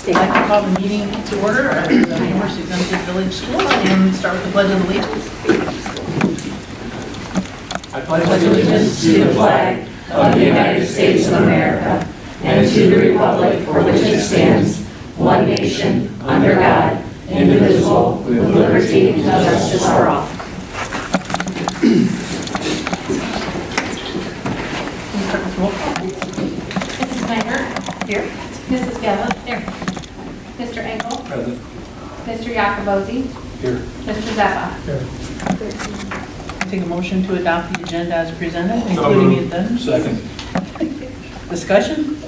I'd like to call the meeting to order at the Amherst Exempted Village Schools and start with the Pledge of Allegiance. I pledge allegiance to the flag of the United States of America and to the republic for which it stands, one nation, under God, indivisible, with liberty and justice for all. Mrs. Snyder? Here. Mrs. Gallup? Here. Mr. Engel? Present. Mr. Yacobozi? Here. Mr. Zappa? Here. Take a motion to adopt the agenda as presented, including the addendum. Second. Discussion?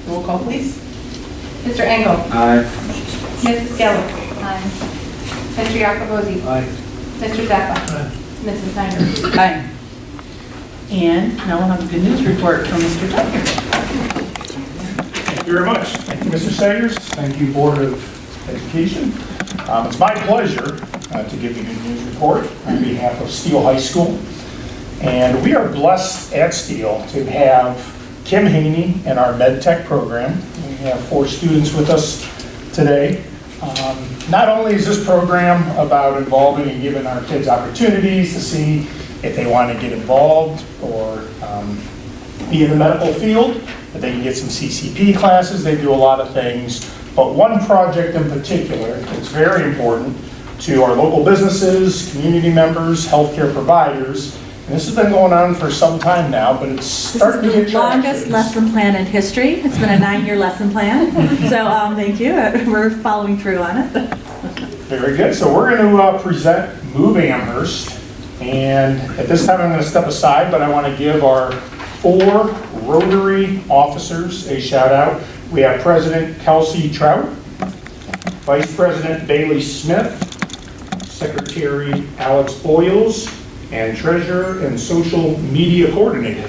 Roll call, please. Mr. Engel? Aye. Mrs. Gallup? Aye. Mr. Yacobozi? Aye. Mr. Zappa? Aye. Mrs. Snyder? Aye. And now we'll have a good news report from Mr. Tucker. Thank you very much. Thank you, Mr. Sayers. Thank you, Board of Education. It's my pleasure to give the good news report on behalf of Steele High School. And we are blessed at Steele to have Kim Haney in our Med Tech program. We have 4 students with us today. Not only is this program about involving and giving our kids opportunities to see if they want to get involved or be in the medical field, but they can get some CCP classes, they do a lot of things. But one project in particular is very important to our local businesses, community members, healthcare providers. And this has been going on for some time now, but it's starting to get This is the longest traction. lesson plan in history. It's been a 9-year lesson plan. So thank you. We're following through on it. Very good. So we're going to present Move Amherst. And at this time, I'm going to step aside, but I want to give our 4 Rotary officers a shout out. We have President Kelsey Trout, Vice President Bailey Smith, Secretary Alex Boyles, and Treasurer and Social Media Coordinator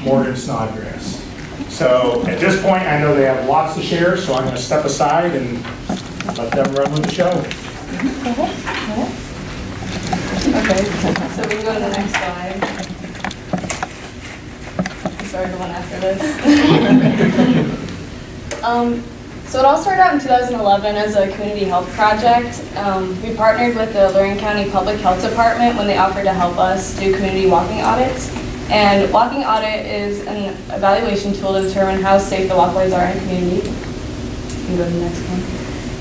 Morgan Snodgrass. So at this point, I know they have lots to share, so I'm going to step aside and let them run with the show. Okay, so we can go to the next slide. Sorry, the one after this. So it all started out in 2011 as a community health project. We partnered with the Lorraine County Public Health Department when they offered to help us do community walking audits. And walking audit is an evaluation tool to determine how safe the walkways are in a community. You can go to the next one.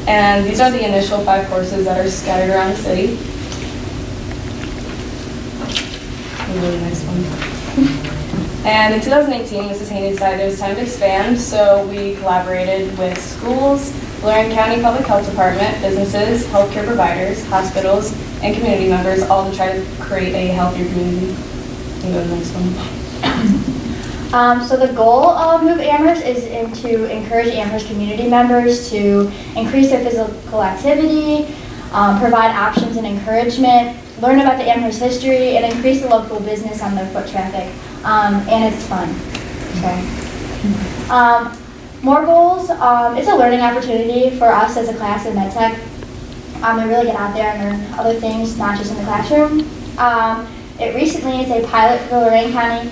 And these are the initial 5 courses that are scattered around the city. We'll go to the next one. And in 2018, Mrs. Haney decided it was time to expand, so we collaborated with schools, Lorraine County Public Health Department, businesses, healthcare providers, hospitals, and community members, all to try to create a healthier community. You can go to the next one. So the goal of Move Amherst is to encourage Amherst community members to increase their physical activity, provide options and encouragement, learn about the Amherst history, and increase the local business on their foot traffic. And it's fun. Okay. More goals. It's a learning opportunity for us as a class in MedTech. To really get out there and learn other things, not just in the classroom. It recently is a pilot for the Lorraine County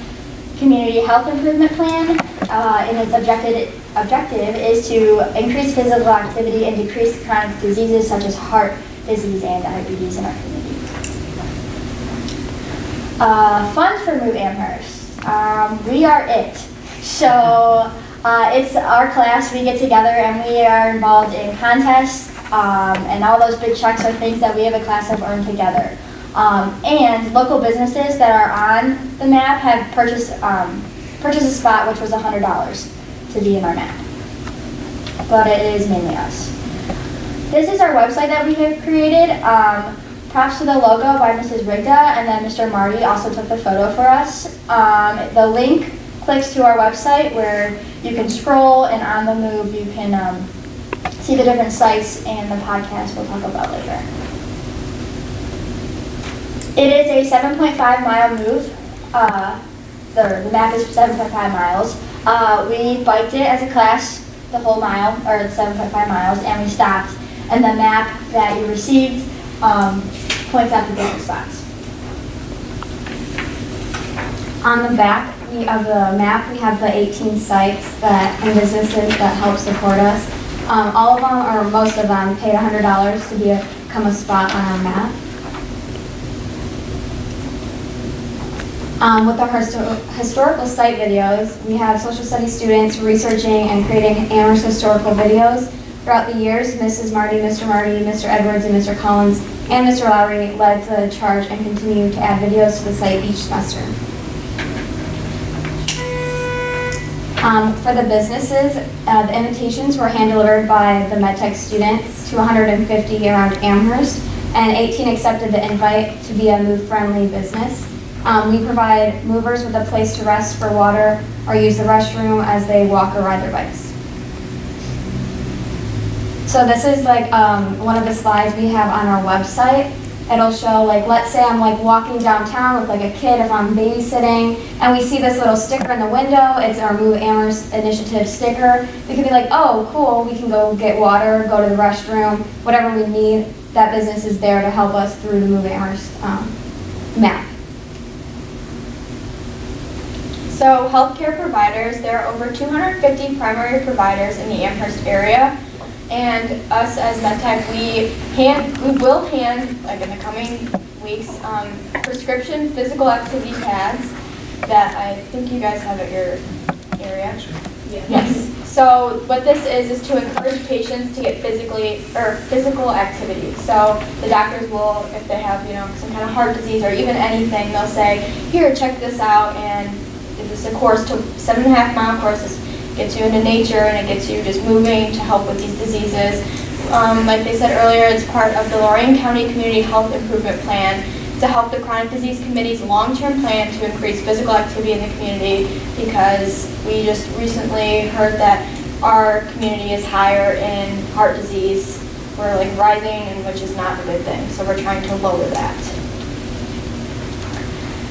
Community Health Improvement Plan, and its objective is to increase physical activity and decrease chronic diseases such as heart disease and diabetes in our community. Funds for Move Amherst. We are it. So it's our class. We get together and we are involved in contests, and all those big checks are things that we have a class have earned together. And local businesses that are on the map have purchased a spot, which was $100 to be in our map. But it is mainly us. This is our website that we have created. Props to the logo by Mrs. Rigda, and then Mr. Marty also took the photo for us. The link clicks to our website where you can scroll, and on the move you can see the different sites and the podcast we'll talk about later. It is a 7.5 mile move. The map is 7.5 miles. We biked it as a class the whole mile, or 7.5 miles, and we stopped. And the map that you received points out the different spots. On the back of the map, we have the 18 sites and businesses that help support us. All of them, or most of them, paid $100 to become a spot on our map. With our historical site videos, we have social studies students researching and creating Amherst historical videos. Throughout the years, Mrs. Marty, Mr. Edwards, and Mr. Collins, and Mr. Lowry led the charge and continue to add videos to the site each semester. For the businesses, the invitations were hand-delivered by the MedTech students to 150 around Amherst, and 18 accepted the invite to be a move-friendly business. We provide movers with a place to rest for water or use the restroom as they walk or ride their bikes. So this is like one of the slides we have on our website. It'll show, like, let's say I'm like walking downtown with like a kid if I'm babysitting, and we see this little sticker in the window. It's our Move Amherst Initiative sticker. We can be like, oh, cool, we can go get water, go to the restroom, whatever we need. That business is there to help us through the Move Amherst map. So healthcare providers, there are over 250 primary providers in the Amherst area. And us as MedTech, we will hand, like in the coming weeks, prescription physical activity pads that I think you guys have at your area. Yes. So what this is to encourage patients to get physical activity. So the doctors will, if they have, some kind of heart disease or even anything, they'll say, here, check this out, and it's a course to 7.5-mile course. Gets you into nature and it gets you just moving to help with these diseases. Like they said earlier, it's part of the Lorain County Community Health Improvement Plan to help the Chronic Disease Committee's long-term plan to increase physical activity in the community, because we just recently heard that our community is higher in heart disease. We're like rising, and which is not a good thing. So we're trying to lower that.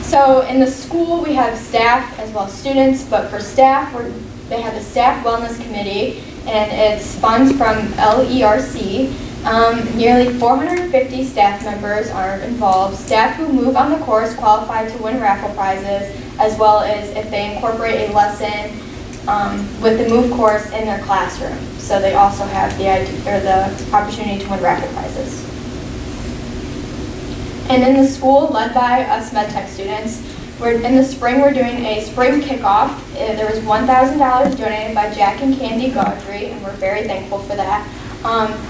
So in the school, we have staff as well as students, but for staff, they have a staff wellness committee, and it's funds from LERC. Nearly 450 staff members are involved. Staff who move on the course qualify to win raffle prizes, as well as if they incorporate a lesson with the MOVE course in their classroom. So they also have the opportunity to win raffle prizes. And in the school, led by us MedTech students, in the spring, we're doing a spring kickoff. There was $1,000 donated by Jack and Candy Gaudry, and we're very thankful for that,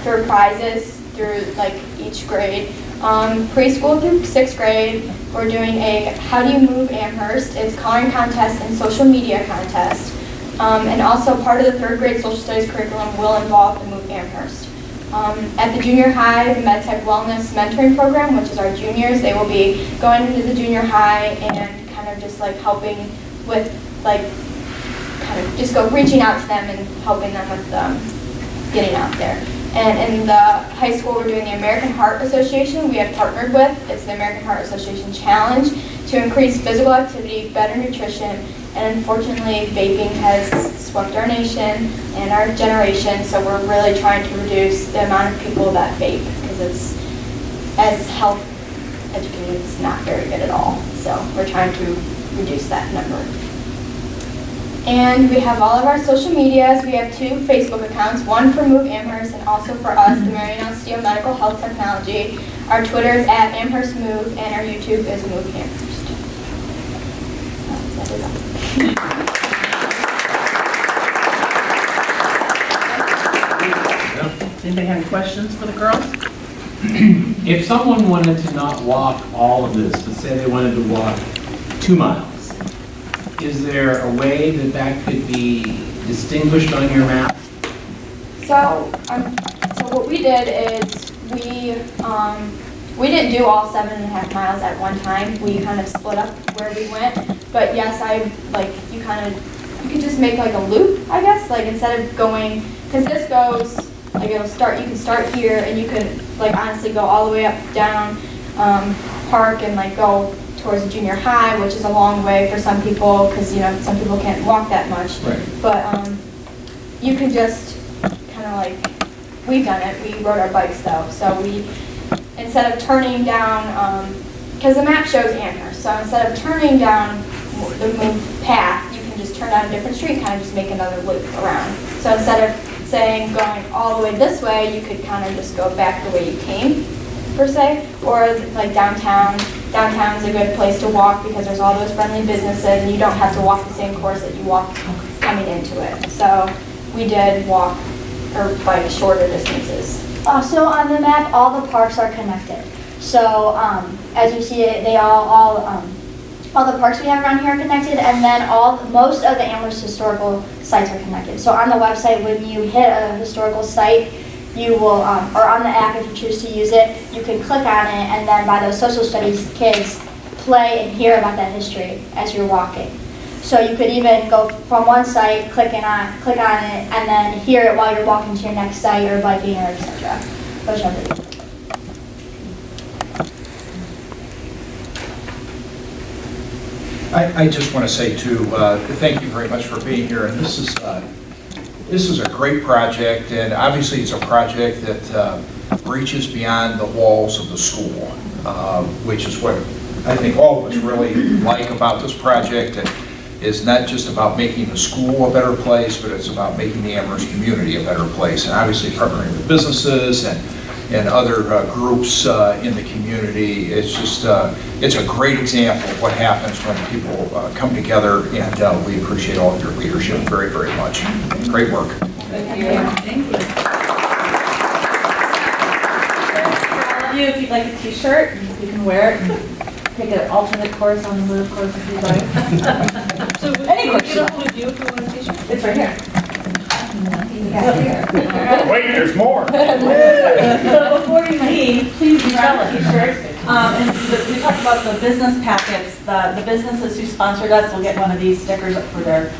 for prizes through like each grade. Preschool through 6th grade, we're doing a How Do You Move Amherst? It's coloring contest and social media contest. And also part of the 3rd grade social studies curriculum will involve the Move Amherst. At the junior high, the MedTech Wellness Mentoring Program, which is our juniors, they will be going into the junior high and kind of just like helping with like, kind of just reaching out to them and helping them with getting out there. And in the high school, we're doing the American Heart Association. We have partnered with, it's the American Heart Association Challenge to increase physical activity, better nutrition, and unfortunately, vaping has swept our nation and our generation, so we're really trying to reduce the amount of people that vape, because it's, as health educators, it's not very good at all. So we're trying to reduce that number. And we have all of our social medias. We have 2 Facebook accounts, one for Move Amherst and also for us, the Marion L. Steele Medical Health Technology. Our Twitter is @AmherstMove, and our YouTube is Move Amherst. That is all. Anybody have any questions for the girls? If someone wanted to not walk all of this, but say they wanted to walk 2 miles, is there a way that that could be distinguished on your map? So what we did is we didn't do all 7.5 miles at one time. We kind of split up where we went. But yes, you could just make like a loop, I guess. Like instead of going, because this goes, like you can start here and you can like honestly go all the way up down Park and like go towards the junior high, which is a long way for some people, because some people can't walk that much. Right. But you could just kind of like, we've done it. We rode our bikes though, so we, instead of turning down, because the map shows Amherst, so instead of turning down the Move path, you can just turn down a different street, kind of just make another loop around. So instead of saying going all the way this way, you could kind of just go back the way you came, per se. Or like downtown. Downtown's a good place to walk because there's all those friendly businesses and you don't have to walk the same course that you walked coming into it. So we did walk or bike shorter distances. So on the map, all the parks are connected. So as you see it, they all the parks we have around here are connected, and then most of the Amherst historical sites are connected. So on the website, when you hit a historical site, you will, or on the app if you choose to use it, you can click on it, and then by those social studies kids play and hear about that history as you're walking. So you could even go from one site, click on it, and then hear it while you're walking to your next site or biking or etc. Whichever. I just want to say too, thank you very much for being here. And this is a great project, and obviously it's a project that reaches beyond the walls of the school, which is what I think all of us really like about this project. And is not just about making the school a better place, but it's about making the Amherst community a better place. And obviously partnering with businesses and other groups in the community. It's just, it's a great example of what happens when people come together, and we appreciate all of your leadership very, very much. Great work. Thank you. Thank you. For all of you, if you'd like a t-shirt, you can wear it and take an alternate course on the move course if you'd like. So Any we question? get a hold of you if we want a t-shirt? It's right here. Wait, there's more. So before you leave, please grab a t-shirt. And we talked about the business packets. The businesses who sponsored us will get one of these stickers up for their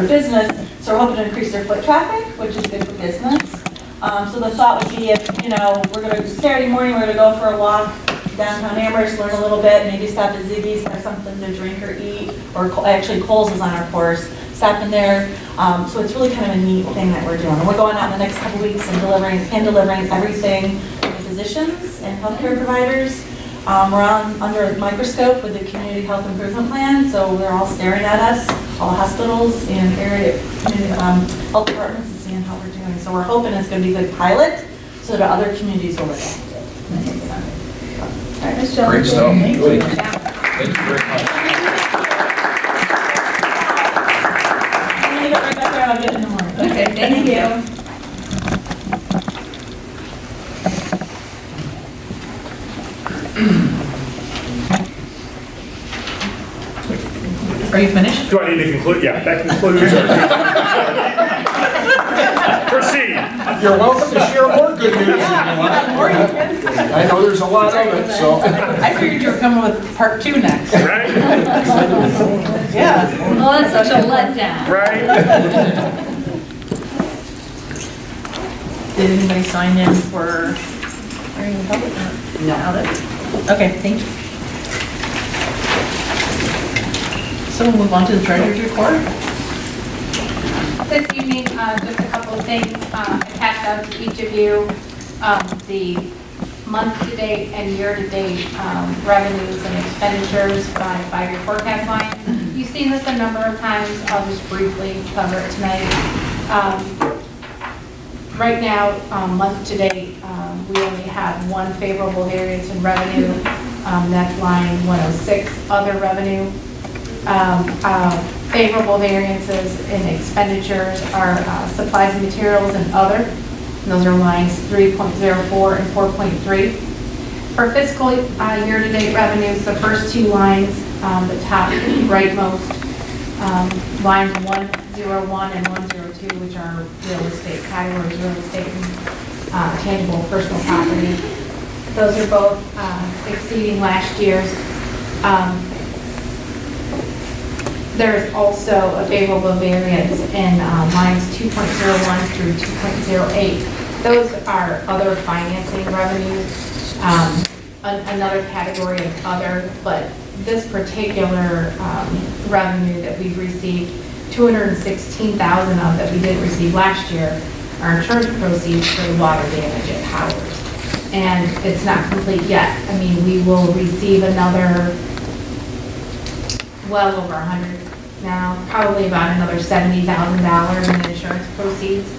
business. So we're hoping to increase their foot traffic, which is good for business. So the thought would be if, we're going to, Saturday morning, we're going to go for a walk downtown Amherst, learn a little bit, maybe stop at Ziggy's, have something to drink or eat, or actually Kohl's is on our course. Stop in there. So it's really kind of a neat thing that we're doing. And we're going out in the next couple weeks and delivering everything to physicians and healthcare providers. We're under a microscope with the Community Health Improvement Plan, so they're all staring at us, all hospitals and area community health departments, and seeing how we're doing. So we're hoping it's going to be a good pilot so that other communities will adopt it. All right, Ms. Jones. Great stuff. Thank you. Thank you very much. I'm going to get right back there and I'll get in the morning. Okay, thank you. Are you finished? Do I need to conclude? Yeah, that concludes our... Proceed. You're welcome to share more good news if you want. I know there's a lot of it, so. I figured you were coming with part 2 next. Right? Yeah. Oh, that's such a letdown. Right? Did anybody sign in for, are you in public? No. Okay, thank you. So we'll move on to the treasurer's report. This evening, just a couple of things. I passed out to each of you the month-to-date and year-to-date revenues and expenditures by 5-year forecast line. You've seen this a number of times. I'll just briefly cover it tonight. Right now, month-to-date, we only have one favorable variance in revenue. That's line 106, other revenue. Favorable variances in expenditures are supplies and materials and other. And those are lines 3.04 and 4.3. For fiscal year-to-date revenues, the first two lines, the top rightmost, lines 101 and 102, which are real estate categories, real estate and tangible personal property. Those are both exceeding last year's. There is also a favorable variance in lines 2.01 through 2.08. Those are other financing revenues, another category of other, but this particular revenue that we've received, 216,000 of that we didn't receive last year, are insurance proceeds for the water damage at Howard. And it's not complete yet. I mean, we will receive another well over 100 now, probably about another $70,000 in insurance proceeds.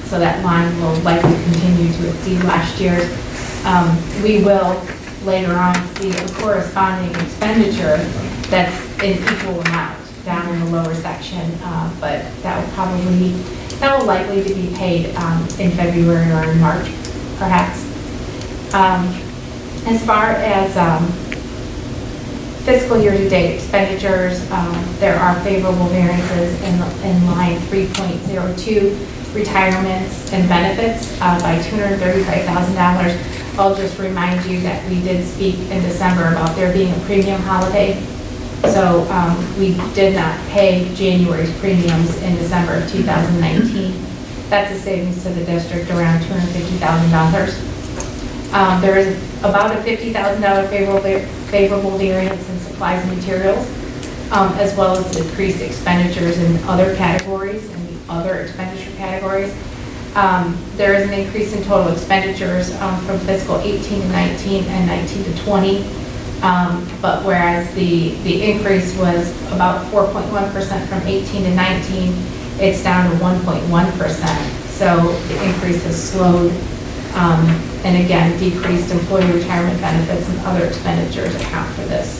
So that line will likely continue to exceed last year's. We will later on see a corresponding expenditure that's in equal amount down in the lower section, but that will likely to be paid in February or in March, perhaps. As far as fiscal year-to-date expenditures, there are favorable variances in line 3.02, retirements and benefits by $235,000. I'll just remind you that we did speak in December about there being a premium holiday. So we did not pay January's premiums in December of 2019. That's a savings to the district around $250,000. There is about a $50,000 favorable variance in supplies and materials, as well as decreased expenditures in other categories, in the other expenditure categories. There is an increase in total expenditures from fiscal 18 to 19 and 19 to 20. But whereas the increase was about 4.1% from 18 to 19, it's down to 1.1%. So the increase has slowed, and again, decreased employee retirement benefits and other expenditures account for this.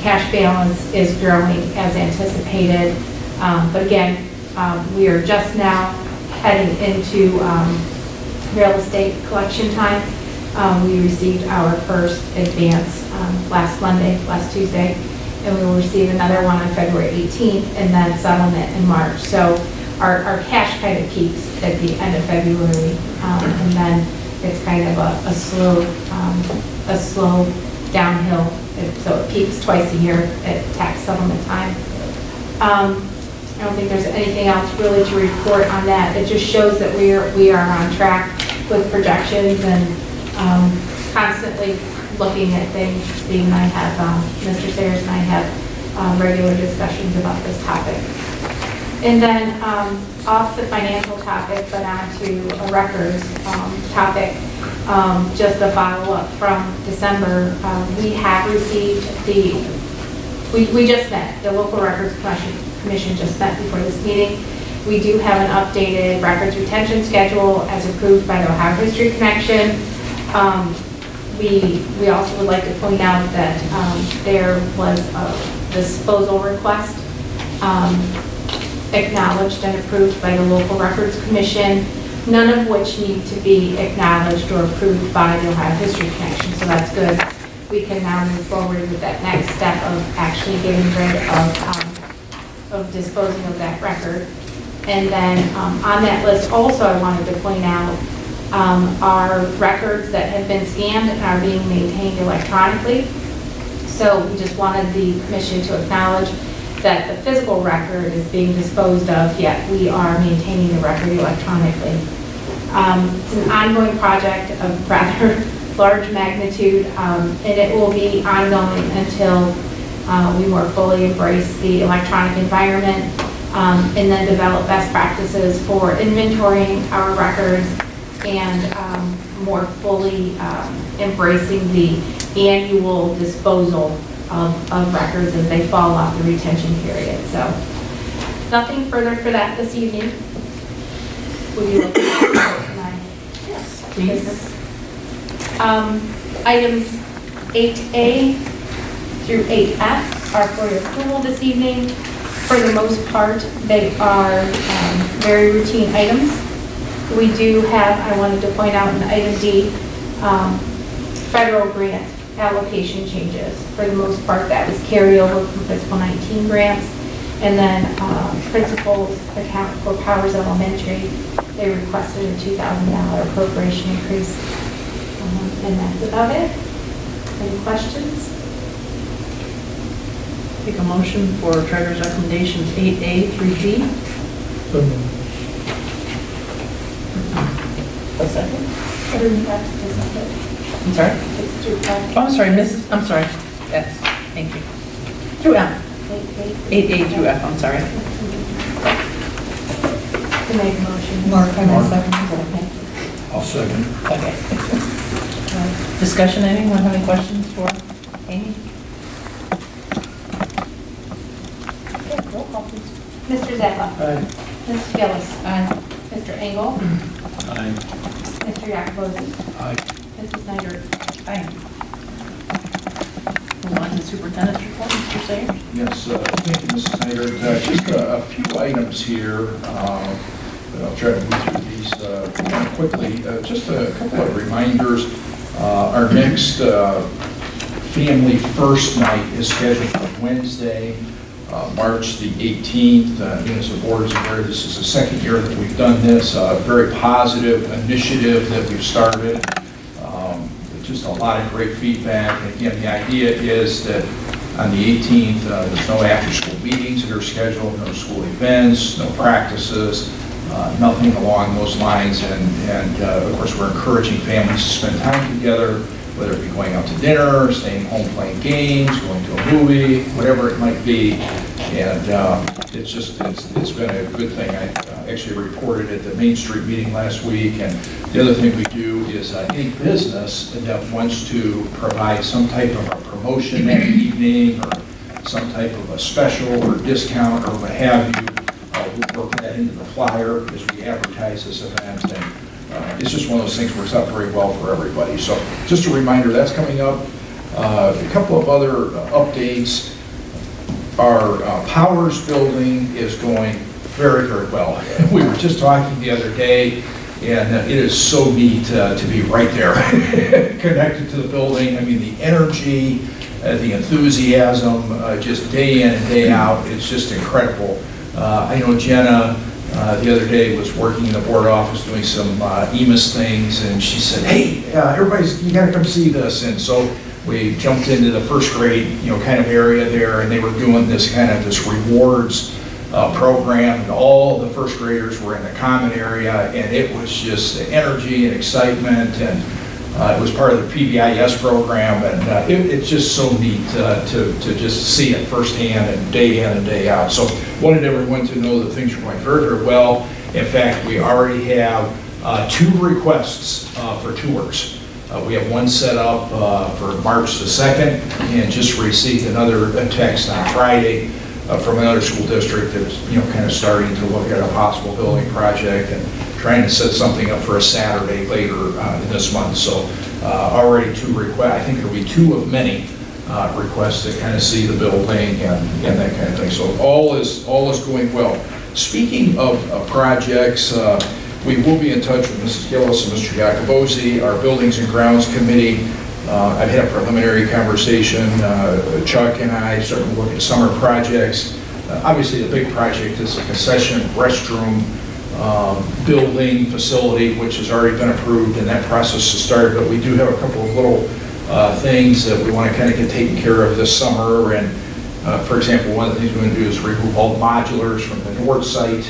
Cash balance is growing as anticipated, but again, we are just now heading into real estate collection time. We received our first advance last Tuesday, and we will receive another one on February 18th, and then settlement in March. So our cash kind of peaks at the end of February, and then it's kind of a slow downhill. So it peaks twice a year at tax settlement time. I don't think there's anything else really to report on that. It just shows that we are on track with projections and constantly looking at things. Steve and I have, Mr. Sayers and I have regular discussions about this topic. And then off the financial topic, but on to a records topic, just a follow-up from December. We have received we just met, the local records commission just met before this meeting. We do have an updated records retention schedule as approved by the Ohio History Connection. We also would like to point out that there was a disposal request acknowledged and approved by the local records commission, none of which need to be acknowledged or approved by the Ohio History Connection, so that's good. We can now move forward with that next step of actually getting rid of disposing of that record. And then on that list also I wanted to point out are records that have been scanned and are being maintained electronically. So we just wanted the commission to acknowledge that the physical record is being disposed of, yet we are maintaining the record electronically. It's an ongoing project of rather large magnitude, and it will be ongoing until we more fully embrace the electronic environment and then develop best practices for inventorying our records and more fully embracing the annual disposal of records as they fall off the retention period. So nothing further for that this evening. Would you like to tonight? Yes, please. Items 8A through 8F are for your approval this evening. For the most part, they are very routine items. We do have, I wanted to point out in item D, federal grant allocation changes. For the most part, that was carryover from fiscal 19 grants. And then principals account for Powers Elementary. They requested a $2,000 appropriation increase. And that's about it. Any questions? Take a motion for treasurer's recommendations 8A through D. A second. I'm sorry? Oh, I'm sorry, I'm sorry. Yes, thank you. Through F. 8A through F, I'm sorry. To make a motion. Mark, I'm second. Okay. I'll second. Okay. Discussion, anyone have any questions for Amy? Okay, roll call please. Mr. Zappa. Aye. Ms. Gillis. Aye. Mr. Mr. Engel? Aye. Mr. Yakubowski? Aye. Mrs. Snyder? Aye. Move on to the superintendent's report, Mr. Sayers. Yes, thank you, Mrs. Snyder. Just a few items here. I'll try to move through these quickly. Just a couple of reminders. Our next Family First Night is scheduled for Wednesday, March the 18th. As the board is aware, this is the second year that we've done this. Very positive initiative that we've started. Just a lot of great feedback. And again, the idea is that on the 18th, there's no after-school meetings that are scheduled, no school events, no practices, nothing along those lines. And of course, we're encouraging families to spend time together, whether it be going out to dinner, staying home playing games, going to a movie, whatever it might be. And it's been a good thing. I actually reported at the Main Street meeting last week. And the other thing we do is any business that wants to provide some type of a promotion that evening or some type of a special or discount or what have you, we work that into the flyer as we advertise this event. And it's just one of those things works out very well for everybody. So just a reminder, that's coming up. A couple of other updates. Our Powers building is going very, very well. We were just talking the other day, and it is so neat to be right there, connected to the building. I mean, the energy, the enthusiasm, just day in and day out, it's just incredible. I know Jenna the other day was working in the board office doing some EMIS things, and she said, hey, you gotta come see this. And so we jumped into the first grade, kind of area there, and they were doing this rewards program, and all the first graders were in the common area, and it was just the energy and excitement, and it was part of the PBIS program, and it's just so neat to just see it firsthand and day in and day out. So wanted everyone to know that things are going very, very well. In fact, we already have 2 requests for tours. We have one set up for March the 2nd, and just received another text on Friday from another school district that's kind of starting to look at a possible building project and trying to set something up for a Saturday later in this month. So already 2 requests. I think there'll be 2 of many requests to kind of see the building and that kind of thing. So all is going well. Speaking of projects, we will be in touch with Mrs. Gillis and Mr. Yakubowski, our Buildings and Grounds Committee. I've had a preliminary conversation. Chuck and I started to look at summer projects. Obviously, the big project is a concession restroom building facility, which has already been approved, and that process has started. But we do have a couple of little things that we want to kind of get taken care of this summer. And for example, one of the things we're going to do is remove all the modulars from the north site,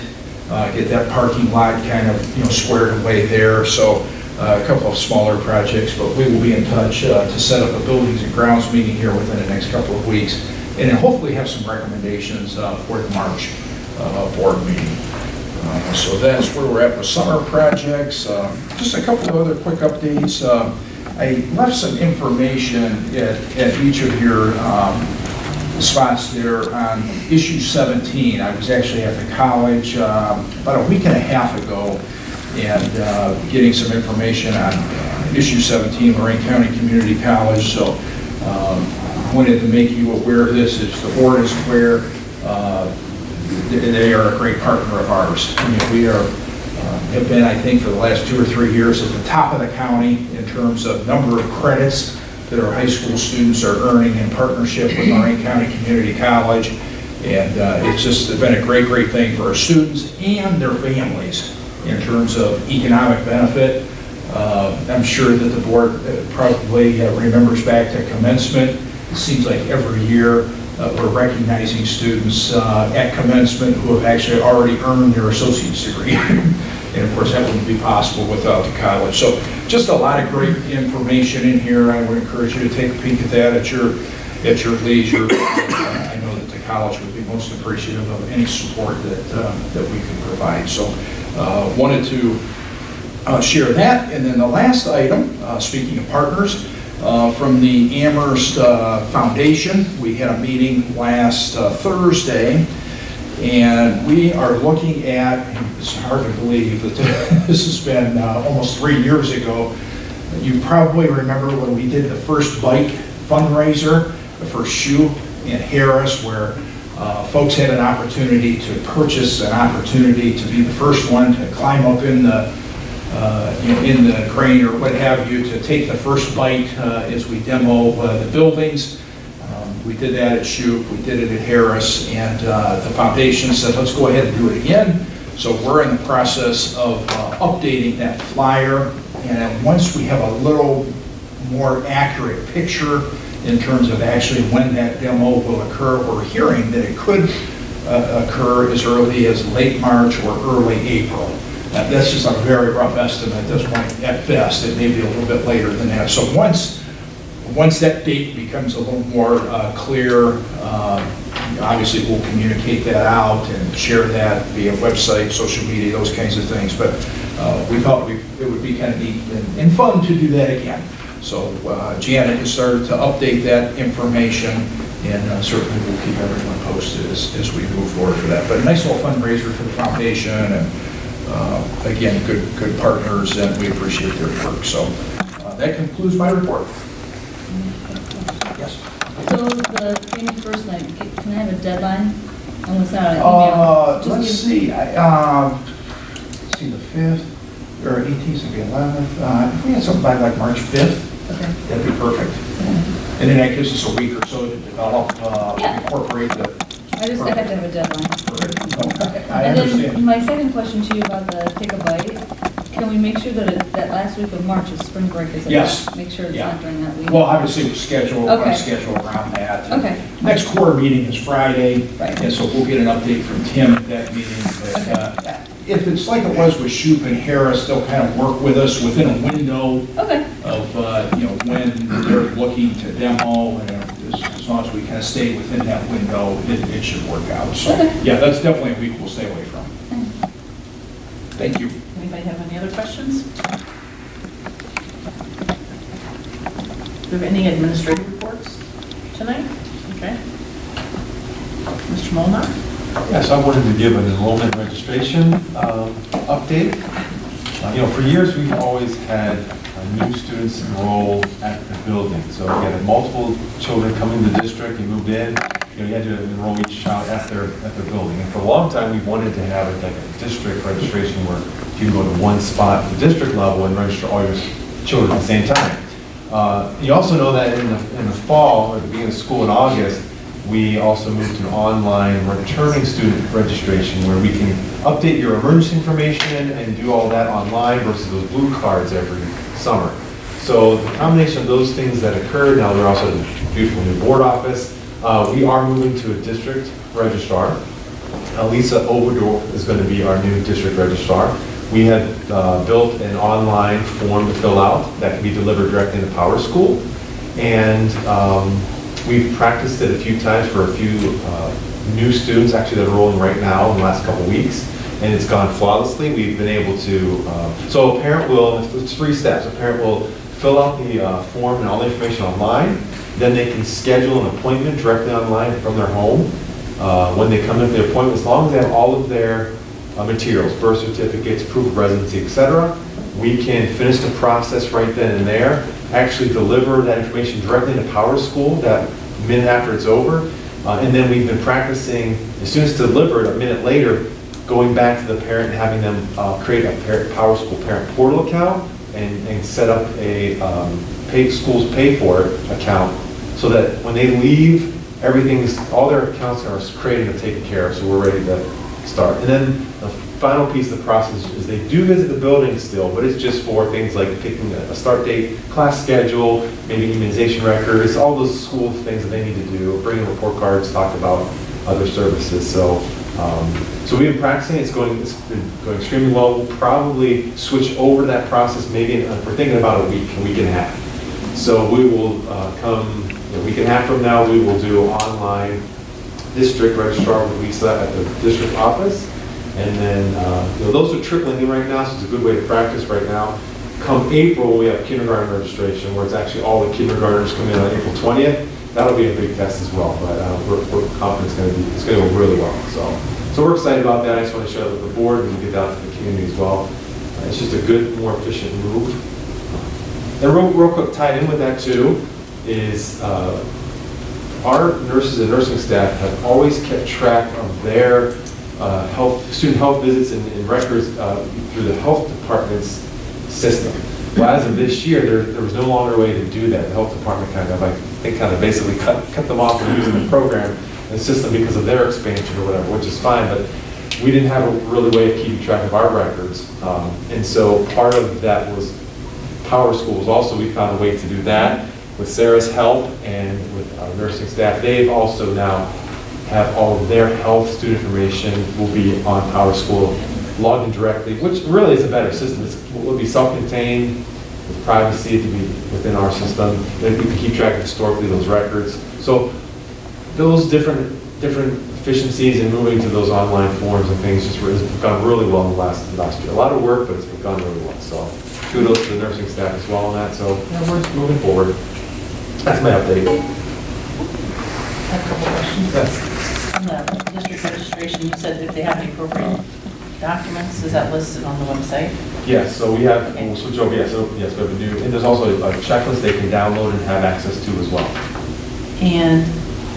get that parking lot kind of squared away there. So a couple of smaller projects, but we will be in touch to set up a Buildings and Grounds meeting here within the next couple of weeks, and then hopefully have some recommendations for the March board meeting. So that's where we're at with summer projects. Just a couple of other quick updates. I left some information at each of your spots there on issue 17. I was actually at the college about a week and a half ago, and getting some information on issue 17, Lorraine County Community College. So wanted to make you aware of this. The board is aware. They are a great partner of ours. I mean, we have been, I think, for the last 2 or 3 years at the top of the county in terms of number of credits that our high school students are earning in partnership with Lorraine County Community College. And it's just been a great thing for our students and their families in terms of economic benefit. I'm sure that the board probably remembers back to commencement. It seems like every year we're recognizing students at commencement who have actually already earned their associate's degree. And of course, that wouldn't be possible without the college. So just a lot of great information in here. I would encourage you to take a peek at that at your leisure. I know that the college would be most appreciative of any support that we can provide. So wanted to share that. And then the last item, speaking of partners, from the Amherst Foundation, we had a meeting last Thursday, And we are looking at, and it's hard to believe that this has been almost 3 years ago. You probably remember when we did the first bike fundraiser, the first shoe in Harris, where folks had an opportunity to purchase an opportunity to be the first one to climb up in the in the crane or what have you, to take the first bite as we demo the buildings. We did that at Shoup, we did it at Harris, and the foundation said, let's go ahead and do it again. So we're in the process of updating that flyer, and then once we have a little more accurate picture in terms of actually when that demo will occur, we're hearing that it could occur as early as late March or early April. That's just a very rough estimate at this point. At best, it may be a little bit later than that. So once that date becomes a little more clear, obviously we'll communicate that out and share that via website, social media, those kinds of things. But we thought it would be kind of neat and fun to do that again. So Janet has started to update that information, and certainly we'll keep everyone posted as we move forward for that. But a nice little fundraiser for the foundation, and again, good partners, and we appreciate their work. So that concludes my report. Yes. So the famous first night, can I have a deadline? And what's that, an email? Let's see. Let's see, the 5th, or 18th, so the 11th. If we had something by like March 5th, Okay. that'd be perfect. And then that gives us a week or so to develop, incorporate the. I have to have a deadline. Okay, I And understand. then my second question to you about the Take a Bite, can we make sure that that last week of March is spring break? Is it Yes. not? Make sure it's Yeah. not during that week? Well, obviously, we'll schedule Okay. around that. Okay. Next core meeting is Friday, Right. and so we'll get an update from Tim at that meeting. But if it's like it was with Shoup and Harris, they'll kind of work with us within a window Okay. of, when they're looking to demo, and as long as we kind of stay within that window, it should work out. So, Okay. yeah, that's definitely a week we'll stay away from. Thank you. Anybody have any other questions? Do we have any administrative reports tonight? Okay. Mr. Molnar? Yes, I wanted to give an enrollment registration update. For years, we've always had new students enroll at the building. So we had multiple children come into the district and moved in. You had to enroll each child at their building. And for a long time, we wanted to have it like a district registration where you can go to one spot at the district level and register all your children at the same time. You also know that in the fall, or the beginning of school in August, we also moved to an online returning student registration where we can update your emergency information and do all that online versus those blue cards every summer. So the combination of those things that occurred, now they're also the beautiful new board office. We are moving to a district registrar. Lisa Oberdorf is going to be our new district registrar. We had built an online form to fill out that can be delivered directly to Power School. And we've practiced it a few times for a few new students, actually that are enrolling right now in the last couple of weeks, and it's gone flawlessly. We've been able to, so a parent will, it's 3 steps. A parent will fill out the form and all the information online, then they can schedule an appointment directly online from their home. When they come in for the appointment, as long as they have all of their materials, birth certificates, proof of residency, etc., we can finish the process right then and there, actually deliver that information directly to Power School that minute after it's over. And then we've been practicing, as soon as it's delivered, a minute later, going back to the parent and having them create a Power School parent portal account and set up a schools pay for it account so that when they leave, all their accounts are created and taken care of, so we're ready to start. And then the final piece of the process is they do visit the building still, but it's just for things like picking a start date, class schedule, maybe immunization records, all those school things that they need to do, bring in report cards, talk about other services. So we've been practicing. It's been going extremely well. We'll probably switch over that process maybe, we're thinking about a week and a half. So we will come a week and a half from now, we will do online district registrar with Lisa at the district office. And then, those are trickling in right now, so it's a good way to practice right now. Come April, we have kindergarten registration, where it's actually all the kindergartners come in on April 20th. That'll be a big test as well, but we're confident it's going to go really well. So So we're excited about that. I just want to share that with the board and get out to the community as well. It's just a good, more efficient move. And real quick, tied in with that too, is our nurses and nursing staff have always kept track of their student health visits and records through the health department's system. Well, as of this year, there was no longer a way to do that. The health department kind of basically cut them off from using the program and the system because of their expansion or whatever, which is fine, but we didn't have a really way of keeping track of our records. And so part of that was Power Schools. Also, we found a way to do that with Sarah's help and with our nursing staff. They've also now have all of their health student information will be on Power School, logged in directly, which really is a better system. It will be self-contained, with privacy, it can be within our system. Then we can keep track of historically those records. So those different efficiencies in moving to those online forms and things just has gone really well in the last year. A lot of work, but it's gone really well. So kudos to the nursing staff as well on that. So yeah, we're moving forward. That's my update. I have a couple questions. Yes. On the district registration, you said if they have any appropriate documents, is that listed on the website? Yes, so we have, we'll switch over, yes, we have a new, and there's also a checklist they can download and have access to as well. And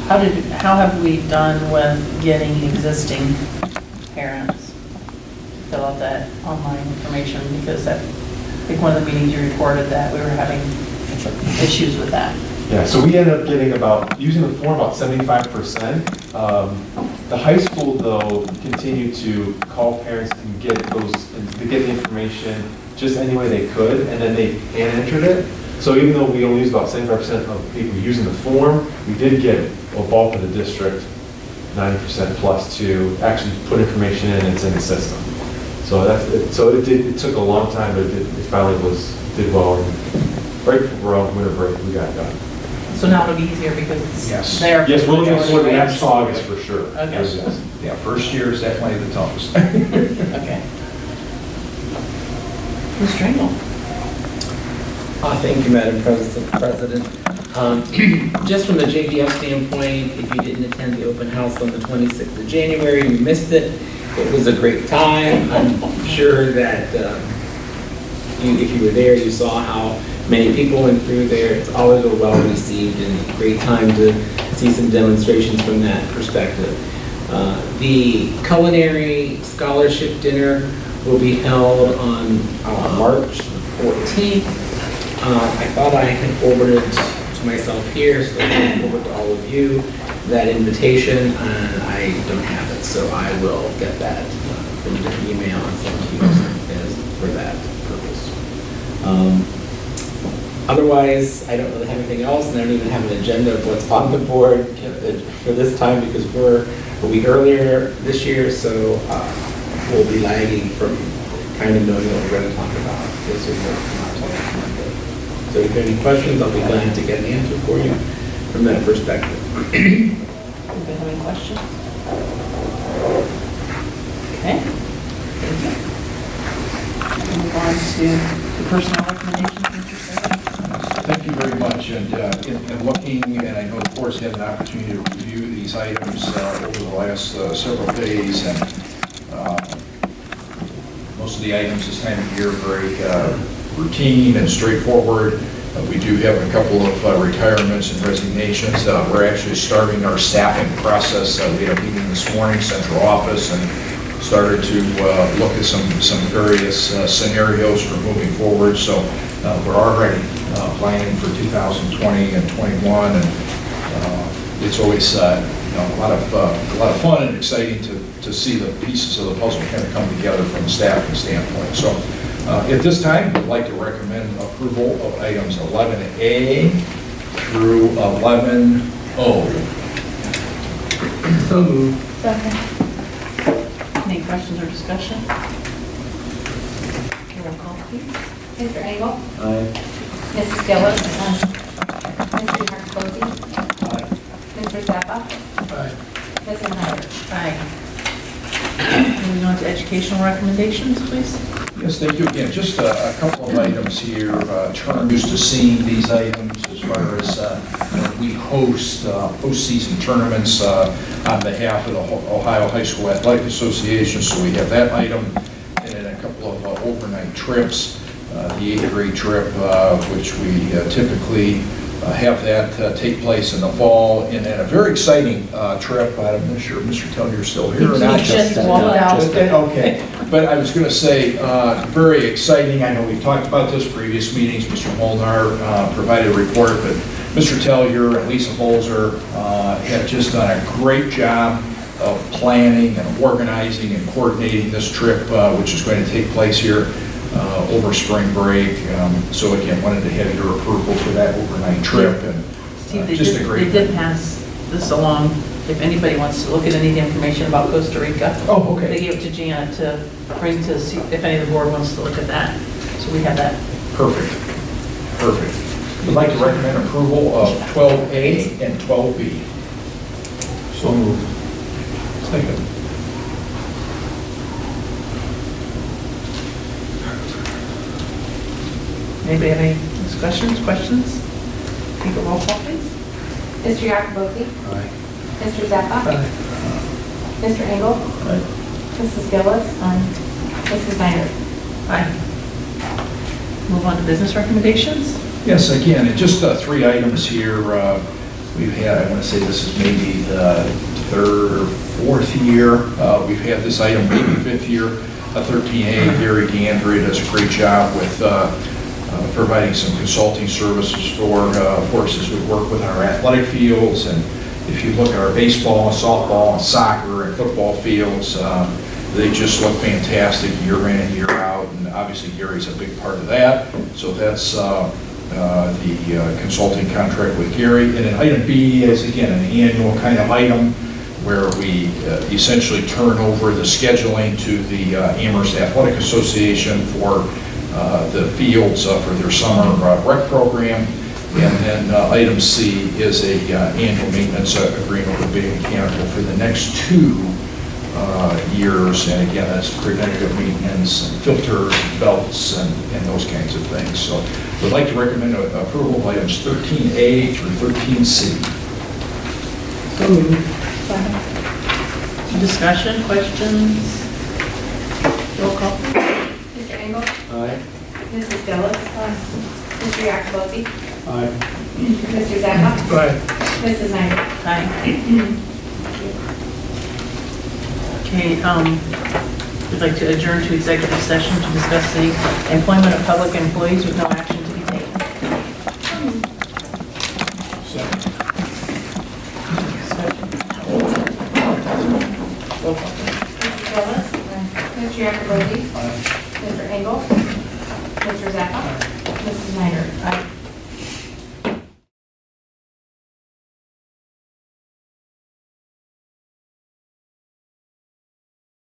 how have we done with getting existing parents to fill out that online information? Because I think one of the meetings you reported that we were having issues with that. Yeah, so we ended up getting using the form about 75%. The high school, though, continued to call parents and get the information just any way they could, and then they entered it. So even though we only use about 75% of people using the form, we did get a bulk of the district, 90% plus, to actually put information in, and it's in the system. So it took a long time, but it finally did well. And right before our winter break, we got done. So now it'll be easier because it's Yes. there. Yes, we're looking majority, forward to right? next August for sure. Okay. Yes. Yeah, first year is definitely the toughest. Okay. Ms. Stringle? Thank you, Madam President. Just from the JPF standpoint, if you didn't attend the open house on the 26th of January, you missed it. It was a great time. I'm sure that if you were there, you saw how many people went through there. It's always a well-received and a great time to see some demonstrations from that perspective. The culinary scholarship dinner will be held on March 14th. I thought I had forwarded to myself here, so I can forward to all of you that invitation, and I don't have it, so I will get that from a different email and send to you for that purpose. Otherwise, I don't really have anything else, and I don't even have an agenda of what's on the board for this time because we're a week earlier this year, so we'll be lagging from kind of knowing what we're going to talk about this week. So if you have any questions, I'll be glad to get an answer for you from that perspective. Anybody have any questions? Okay. Thank you. We'll move on to the personnel recommendations, Mr. Sayers. Thank you very much. And in looking, and I know the board's had an opportunity to review these items over the last several days, and most of the items this time of year are very routine and straightforward. We do have a couple of retirements and resignations. We're actually starting our staffing process. We had a meeting this morning, central office, and started to look at some various scenarios for moving forward. So we're already planning for 2020 and 21, and it's always a lot of fun and exciting to see the pieces of the puzzle kind of come together from a staffing standpoint. So at this time, I'd like to recommend approval of items 11A through 11O. So moved. Any questions or discussion? Roll call, please. Mr. Engel? Aye. Mrs. Gillis? Mr. Markosy? Mr. Zappa? Aye. Mrs. Snyder? Aye. Moving on to educational recommendations, please. Yes, thank you again. Just a couple of items here. Turn used to seeing these items as far as we host postseason tournaments on behalf of the Ohio High School Athletic Association, so we have that item, and then a couple of overnight trips. The 8th grade trip, which we typically have that take place in the fall, and then a very exciting trip. I'm not sure if Mr. Tellier's still here or not. He just walked out. Okay, but I was going to say, very exciting. I know we've talked about this previous meetings. Mr. Molnar provided a report, but Mr. Tellier and Lisa Bolzer have just done a great job of planning and organizing and coordinating this trip, which is going to take place here over spring break. So again, wanted to have your approval for that overnight trip, and Steve, they just a great. did pass this along, if anybody wants to look at any information about Costa Rica. Oh, okay. They gave it to Janet to bring to see if any of the board wants to look at that. So we have that. Perfect. Perfect. Would like to recommend approval of 12A and 12B. So moved. Second. Anybody have any discussions, questions? Take a roll call, please. Mr. Yakubowski. Aye. Mr. Zappa. Mr. Engel. Aye. Mrs. Gillis. Mrs. Snyder. Aye. Move on to business recommendations. Yes, again, just 3 items here. We've had, I want to say this is maybe the 3rd or 4th year. We've had this item, maybe 5th year. 13A, Gary DeAndre does a great job with providing some consulting services for horses. We work with our athletic fields, and if you look at our baseball, softball, and soccer, and football fields, they just look fantastic year in and year out, and obviously Gary's a big part of that. So that's the consulting contract with Gary. And then item B is, again, an annual kind of item where we essentially turn over the scheduling to the Amherst Athletic Association for the fields for their summer rec program. And then item C is a annual maintenance agreement with Bay Mechanical for the next 2 years. And again, that's preventative maintenance and filters, and belts, and those kinds of things. So we'd like to recommend approval of items 13A through 13C. Discussion, questions? Roll call. Mr. Engel. Aye. Mrs. Gillis. Mr. Yakubowski. Aye. Mr. Zappa. Right. Mrs. Snyder. Aye. Okay, we'd like to adjourn to executive session to discuss the employment of public employees with no action to be taken. Roll call. Mrs. Gillis. Mr. Yakubowski. Mr. Engel. Mr. Zappa. Mrs. Snyder. Aye.